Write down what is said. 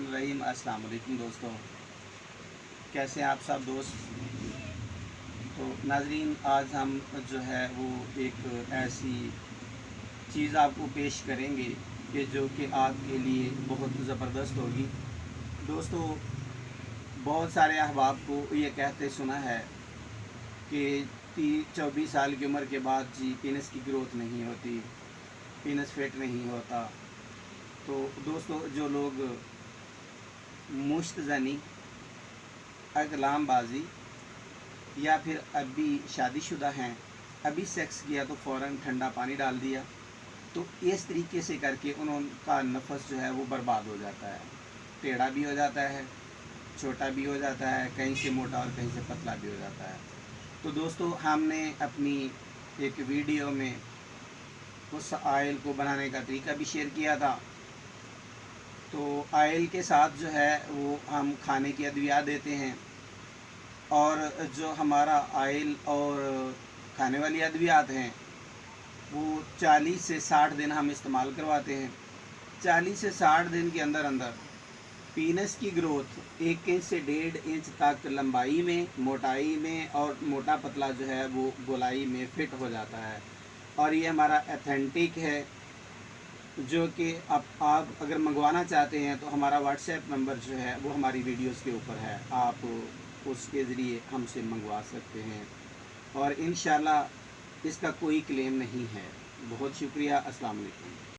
बिस्मिल्लाहिर्रहमानिर्रहीम। अस्सलाम वालेकुम दोस्तों, कैसे हैं आप सब दोस्त। तो नाज़रीन, आज हम जो है वो एक ऐसी चीज़ आपको पेश करेंगे कि जो कि आपके लिए बहुत ज़बरदस्त होगी। दोस्तों, बहुत सारे अहबाब को ये कहते सुना है कि 24 साल की उम्र के बाद जी पीनस की ग्रोथ नहीं होती, पीनस फिट नहीं होता। तो दोस्तों, जो लोग मुश्तज़नी, अकलामबाजी या फिर अभी शादीशुदा हैं, अभी सेक्स किया तो फ़ौरन ठंडा पानी डाल दिया, तो इस तरीके से करके उनका नफस जो है वो बर्बाद हो जाता है, टेढ़ा भी हो जाता है, छोटा भी हो जाता है, कहीं से मोटा और कहीं से पतला भी हो जाता है। तो दोस्तों, हमने अपनी एक वीडियो में उस आयल को बनाने का तरीका भी शेयर किया था। तो आयल के साथ जो है वो हम खाने की अद्वियात देते हैं, और जो हमारा आयल और खाने वाली अद्वियात हैं वो 40 से 60 दिन हम इस्तेमाल करवाते हैं। 40 से 60 दिन के अंदर अंदर पीनस की ग्रोथ 1 इंच से 1.5 इंच तक लंबाई में, मोटाई में और मोटा पतला जो है वो गोलाई में फिट हो जाता है। और ये हमारा ऑथेंटिक है, जो कि आप अगर मंगवाना चाहते हैं तो हमारा व्हाट्सएप नंबर जो है वो हमारी वीडियोस के ऊपर है, आप उसके ज़रिए हमसे मंगवा सकते हैं। और इंशाल्लाह इसका कोई क्लेम नहीं है। बहुत शुक्रिया। अस्सलाम वालेकुम।